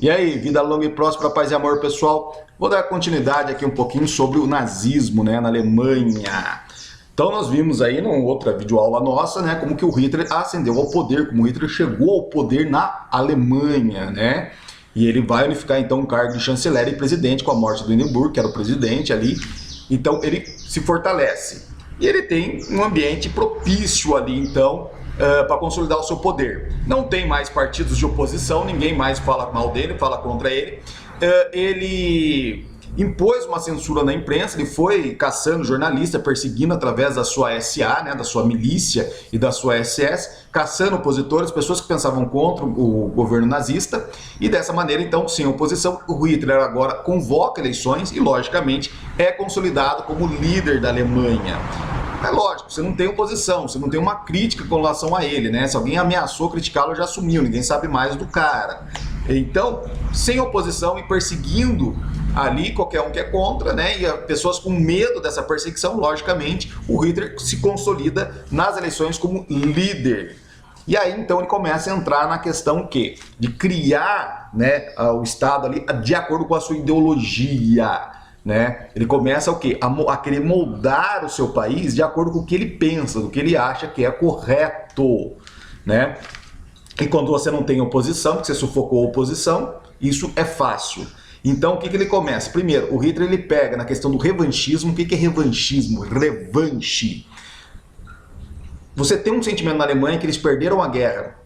E aí, vida longa e próspera, paz e amor, pessoal. Vou dar continuidade aqui um pouquinho sobre o nazismo, né, na Alemanha. Então nós vimos aí numa outra videoaula nossa, né, como que o Hitler ascendeu ao poder, como o Hitler chegou ao poder na Alemanha, né? E ele vai unificar então o cargo de chanceler e presidente com a morte do Hindenburg, que era o presidente ali. Então ele se fortalece. E ele tem um ambiente propício ali, então, para consolidar o seu poder. Não tem mais partidos de oposição, ninguém mais fala mal dele, fala contra ele. Ele impôs uma censura na imprensa, ele foi caçando jornalista, perseguindo através da sua SA, né, da sua milícia e da sua SS, caçando opositores, pessoas que pensavam contra o governo nazista, e dessa maneira, então, sem oposição, o Hitler agora convoca eleições e, logicamente, é consolidado como líder da Alemanha. É lógico, você não tem oposição, você não tem uma crítica com relação a ele, né? Se alguém ameaçou criticá-lo, já sumiu, ninguém sabe mais do cara. Então, sem oposição e perseguindo ali qualquer um que é contra, né? E pessoas com medo dessa perseguição, logicamente, o Hitler se consolida nas eleições como líder. E aí, então, ele começa a entrar na questão que de criar, né, o Estado ali de acordo com a sua ideologia. Né? Ele começa o quê? A querer moldar o seu país de acordo com o que ele pensa, do que ele acha que é correto, né? E quando você não tem oposição, que você sufocou a oposição, isso é fácil. Então, o que ele começa? Primeiro, o Hitler ele pega na questão do revanchismo. O que é revanchismo? Revanche. Você tem um sentimento na Alemanha que eles perderam a guerra,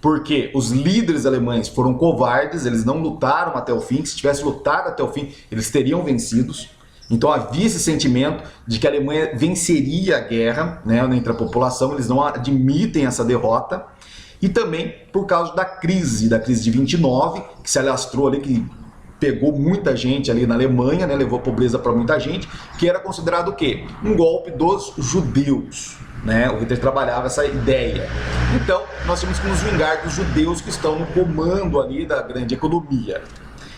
porque os líderes alemães foram covardes, eles não lutaram até o fim. Se tivesse lutado até o fim, eles teriam vencidos. Então havia esse sentimento de que a Alemanha venceria a guerra, né, entre a população, eles não admitem essa derrota. E também por causa da crise de 29, que se alastrou ali, que pegou muita gente ali na Alemanha, né, levou pobreza para muita gente, que era considerado o quê? Um golpe dos judeus. Né? O Hitler trabalhava essa ideia. Então, nós temos que nos vingar dos judeus que estão no comando ali da grande economia.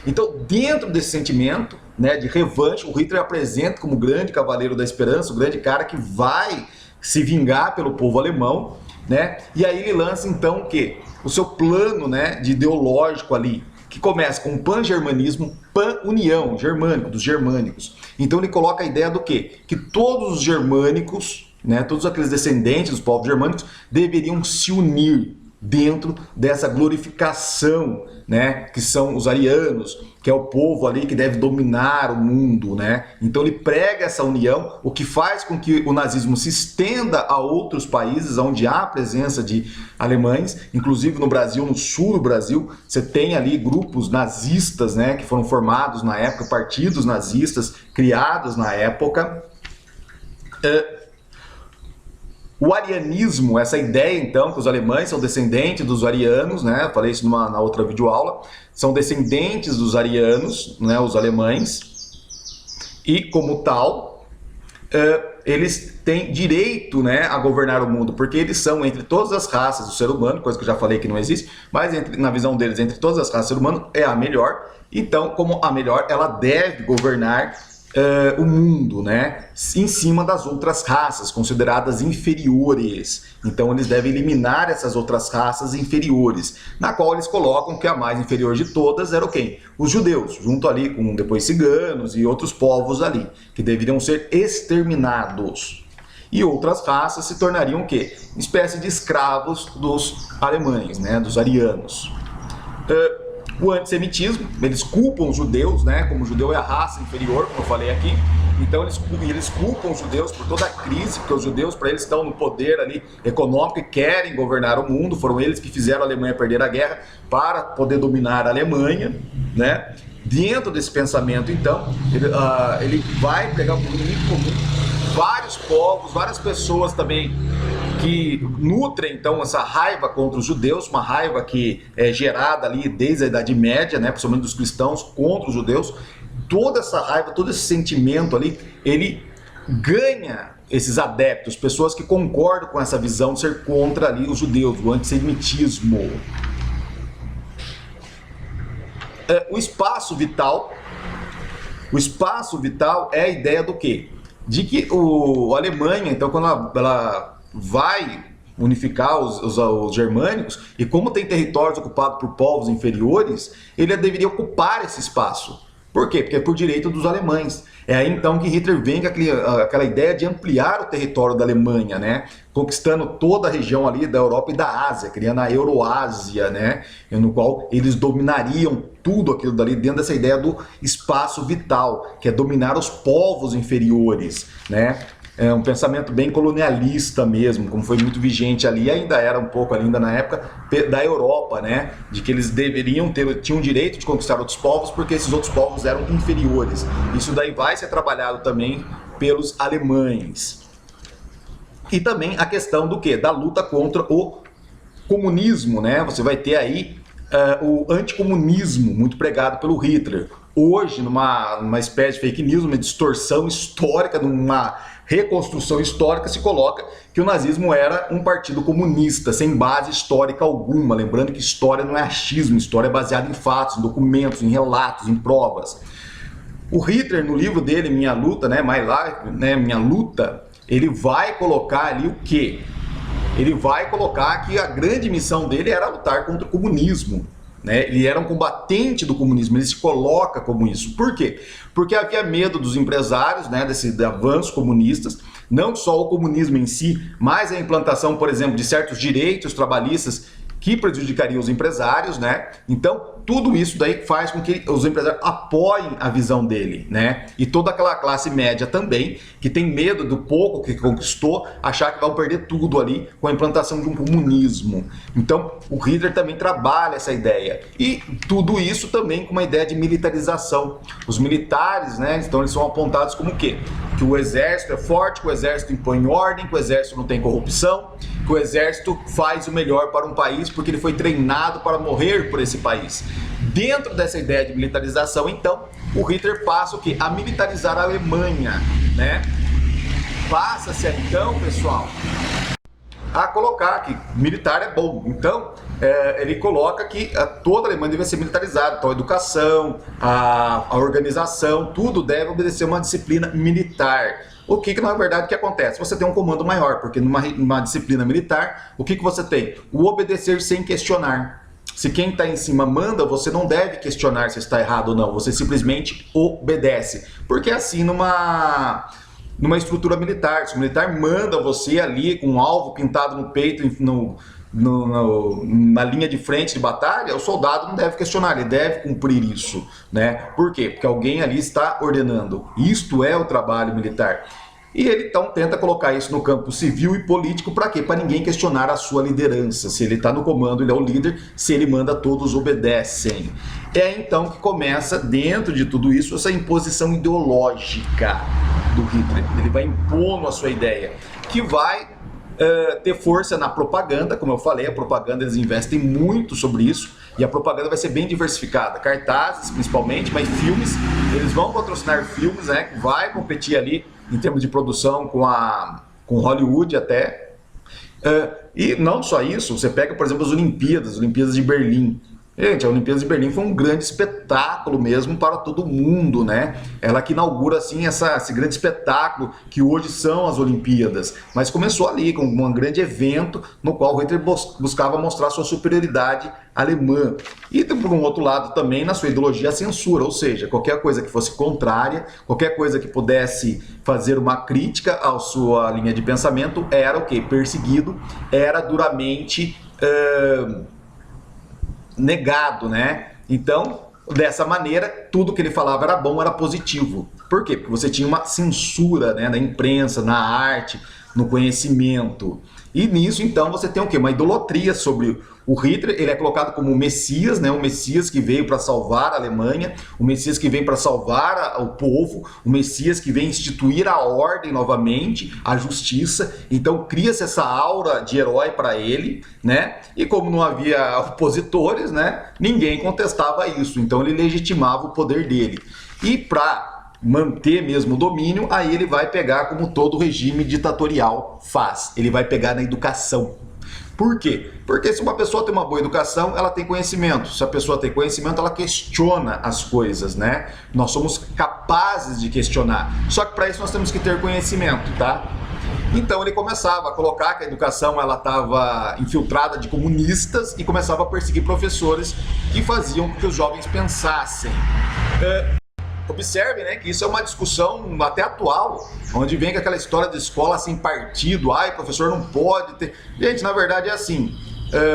Então, dentro desse sentimento, né, de revanche, o Hitler apresenta como o grande cavaleiro da esperança, o grande cara que vai se vingar pelo povo alemão, né? E aí ele lança então o quê? O seu plano, né, de ideológico ali, que começa com o pan-germanismo, pan-união germânico, dos germânicos. Então ele coloca a ideia do quê? Que todos os germânicos, né, todos aqueles descendentes dos povos germânicos deveriam se unir dentro dessa glorificação, né, que são os arianos, que é o povo ali que deve dominar o mundo, né? Então ele prega essa união, o que faz com que o nazismo se estenda a outros países onde há a presença de alemães, inclusive no Brasil, no sul do Brasil, você tem ali grupos nazistas, né, que foram formados na época, partidos nazistas criados na época. O arianismo, essa ideia então que os alemães são descendentes dos arianos, né? Eu falei isso na outra videoaula, são descendentes dos arianos, né? Os alemães, e como tal, eles têm direito, né, a governar o mundo, porque eles são entre todas as raças do ser humano, coisa que eu já falei que não existe, mas na visão deles, entre todas as raças do ser humano, é a melhor. Então, como a melhor, ela deve governar o mundo, né, em cima das outras raças consideradas inferiores. Então eles devem eliminar essas outras raças inferiores, na qual eles colocam que a mais inferior de todas era o quem? Os judeus, junto ali com depois ciganos e outros povos ali, que deveriam ser exterminados. E outras raças se tornariam o quê? Espécie de escravos dos alemães, né, dos arianos. O antissemitismo, eles culpam os judeus, né? Como o judeu é a raça inferior, como eu falei aqui. Então eles culpam os judeus por toda a crise, porque os judeus, para eles, estão no poder ali econômico e querem governar o mundo. Foram eles que fizeram a Alemanha perder a guerra para poder dominar a Alemanha, né? Dentro desse pensamento, então, ele vai pegar um inimigo comum, vários povos, várias pessoas também que nutrem então essa raiva contra os judeus, uma raiva que é gerada ali desde a Idade Média, né, principalmente dos cristãos contra os judeus. Toda essa raiva, todo esse sentimento ali, ele ganha esses adeptos, pessoas que concordam com essa visão de ser contra ali os judeus, o antissemitismo. O espaço vital é a ideia do quê? De que a Alemanha, então, quando ela vai unificar os germânicos, e como tem territórios ocupados por povos inferiores, ele deveria ocupar esse espaço. Por quê? Porque é por direito dos alemães. É aí então que Hitler vem com aquela ideia de ampliar o território da Alemanha, né? Conquistando toda a região ali da Europa e da Ásia, criando a Euroásia, né? No qual eles dominariam tudo aquilo dali dentro dessa ideia do espaço vital, que é dominar os povos inferiores, né? É um pensamento bem colonialista mesmo, como foi muito vigente ali, ainda era um pouco ainda na época da Europa, né? De que eles tinham o direito de conquistar outros povos porque esses outros povos eram inferiores. Isso daí vai ser trabalhado também pelos alemães. E também a questão do quê? Da luta contra o comunismo, né? Você vai ter aí o anticomunismo muito pregado pelo Hitler. Hoje, numa espécie de fake news, uma distorção histórica, numa reconstrução histórica, se coloca que o nazismo era um partido comunista, sem base histórica alguma. Lembrando que história não é achismo, história é baseada em fatos, em documentos, em relatos, em provas. O Hitler, no livro dele, Minha Luta, né, My Life, né, Minha Luta, ele vai colocar ali o quê? Ele vai colocar que a grande missão dele era lutar contra o comunismo. Né? Ele era um combatente do comunismo, ele se coloca como isso. Por quê? Porque havia medo dos empresários, né, desses avanços comunistas, não só o comunismo em si, mas a implantação, por exemplo, de certos direitos trabalhistas que prejudicariam os empresários, né? Então, tudo isso daí faz com que os empresários apoiem a visão dele, né? E toda aquela classe média também, que tem medo do pouco que conquistou, achar que vão perder tudo ali com a implantação de um comunismo. Então, o Hitler também trabalha essa ideia. E tudo isso também com uma ideia de militarização. Os militares, né? Então, eles são apontados como o quê? Que o exército é forte, que o exército impõe ordem, que o exército não tem corrupção, que o exército faz o melhor para um país porque ele foi treinado para morrer por esse país. Dentro dessa ideia de militarização, então, o Hitler passa o quê? A militarizar a Alemanha, né? Passa-se então, pessoal, a colocar que militar é bom. Então, ele coloca que toda a Alemanha deve ser militarizada. Então, a educação, a organização, tudo deve obedecer uma disciplina militar. O que na verdade que acontece? Você tem um comando maior, porque numa disciplina militar, o que você tem? O obedecer sem questionar. Se quem está em cima manda, você não deve questionar se está errado ou não, você simplesmente obedece. Porque assim numa estrutura militar, se o militar manda você ali com um alvo pintado no peito, na linha de frente de batalha, o soldado não deve questionar, ele deve cumprir isso, né? Por quê? Porque alguém ali está ordenando. Isto é o trabalho militar. E ele então tenta colocar isso no campo civil e político para quê? Para ninguém questionar a sua liderança. Se ele está no comando, ele é o líder, se ele manda, todos obedecem. É então que começa, dentro de tudo isso, essa imposição ideológica do Hitler. Ele vai impondo a sua ideia, que vai ter força na propaganda. Como eu falei, a propaganda, eles investem muito sobre isso, e a propaganda vai ser bem diversificada, cartazes principalmente, mas filmes, eles vão patrocinar filmes, né, que vai competir ali em termos de produção com Hollywood até, e não só isso, você pega, por exemplo, as Olimpíadas de Berlim. Gente, a Olimpíada de Berlim foi um grande espetáculo mesmo para todo mundo, né? Ela que inaugura, assim, esse grande espetáculo que hoje são as Olimpíadas. Mas começou ali com um grande evento no qual o Hitler buscava mostrar sua superioridade alemã. E, por um outro lado, também na sua ideologia, a censura. Ou seja, qualquer coisa que fosse contrária, qualquer coisa que pudesse fazer uma crítica à sua linha de pensamento, era o quê? Perseguido, era duramente negado, né? Então, dessa maneira, tudo que ele falava era bom, era positivo. Por quê? Porque você tinha uma censura, né, na imprensa, na arte, no conhecimento. E nisso, então, você tem o quê? Uma idolatria sobre o Hitler. Ele é colocado como o Messias, né? O Messias que veio para salvar a Alemanha, o Messias que vem para salvar o povo, o Messias que vem instituir a ordem novamente, a justiça. Então, cria-se essa aura de herói para ele, né? E como não havia opositores, né? Ninguém contestava isso. Então, ele legitimava o poder dele. E para manter mesmo o domínio, aí ele vai pegar como todo regime ditatorial faz. Ele vai pegar na educação. Por quê? Porque se uma pessoa tem uma boa educação, ela tem conhecimento. Se a pessoa tem conhecimento, ela questiona as coisas, né? Nós somos capazes de questionar. Só que para isso nós temos que ter conhecimento, tá? Então ele começava a colocar que a educação ela estava infiltrada de comunistas e começava a perseguir professores que faziam com que os jovens pensassem. Observe, né, que isso é uma discussão até atual, onde vem com aquela história de escola sem partido, o professor não pode ter... Gente, na verdade é assim,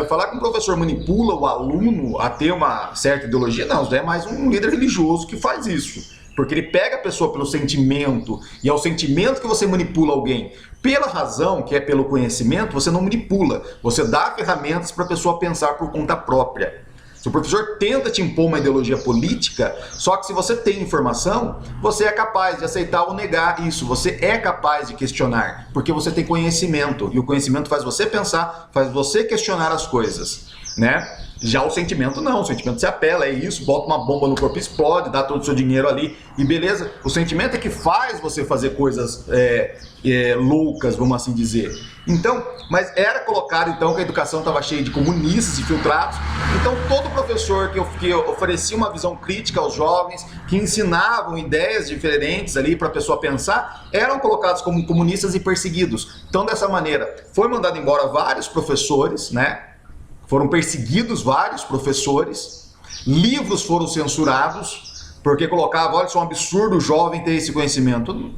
falar que um professor manipula o aluno a ter uma certa ideologia, não, isso é mais um líder religioso que faz isso. Porque ele pega a pessoa pelo sentimento, e é o sentimento que você manipula alguém. Pela razão, que é pelo conhecimento, você não manipula. Você dá ferramentas para a pessoa pensar por conta própria. Se o professor tenta te impor uma ideologia política, só que se você tem informação, você é capaz de aceitar ou negar isso. Você é capaz de questionar, porque você tem conhecimento. E o conhecimento faz você pensar, faz você questionar as coisas, né? Já o sentimento não, o sentimento se apela, é isso, bota uma bomba no corpo, explode, dá todo o seu dinheiro ali e beleza. O sentimento é que faz você fazer coisas loucas, vamos assim dizer. Então, mas era colocado então que a educação estava cheia de comunistas infiltrados, então todo professor que oferecia uma visão crítica aos jovens, que ensinavam ideias diferentes ali para a pessoa pensar, eram colocados como comunistas e perseguidos. Então dessa maneira, foi mandado embora vários professores, né? Foram perseguidos vários professores, livros foram censurados, porque colocavam, olha, isso é um absurdo o jovem ter esse conhecimento.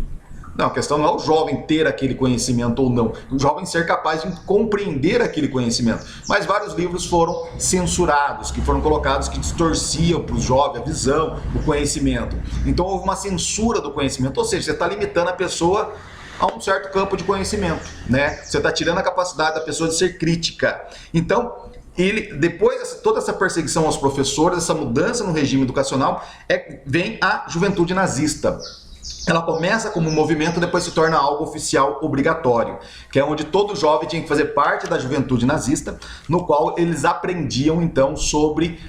Não, a questão não é o jovem ter aquele conhecimento ou não, o jovem ser capaz de compreender aquele conhecimento. Mas vários livros foram censurados, que foram colocados que distorciam para os jovens a visão, o conhecimento. Então houve uma censura do conhecimento, ou seja, você está limitando a pessoa a um certo campo de conhecimento, né? Você está tirando a capacidade da pessoa de ser crítica. Então, depois de toda essa perseguição aos professores, essa mudança no regime educacional, vem a juventude nazista. Ela começa como um movimento, depois se torna algo oficial obrigatório, que é onde todo jovem tinha que fazer parte da juventude nazista, no qual eles aprendiam então sobre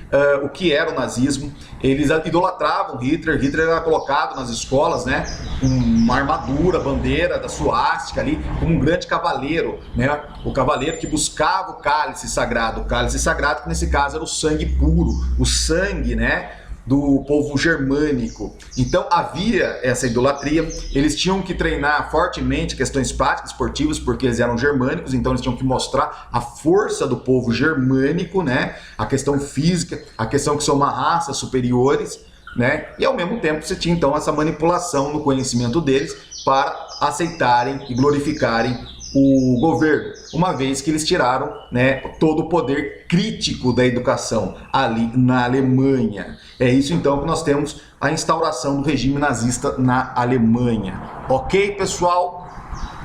o que era o nazismo. Eles idolatravam Hitler. Hitler era colocado nas escolas, né, com uma armadura, bandeira da suástica ali, como um grande cavaleiro, né, o cavaleiro que buscava o cálice sagrado que nesse caso era o sangue puro, o sangue, né, do povo germânico. Então havia essa idolatria, eles tinham que treinar fortemente questões práticas, esportivas, porque eles eram germânicos, então eles tinham que mostrar a força do povo germânico, né? A questão física, a questão que são uma raça superiores, né? E ao mesmo tempo você tinha então essa manipulação no conhecimento deles para aceitarem e glorificarem o governo, uma vez que eles tiraram, né, todo o poder crítico da educação ali na Alemanha. É isso então que nós temos a instauração do regime nazista na Alemanha. Ok, pessoal?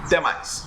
Até mais!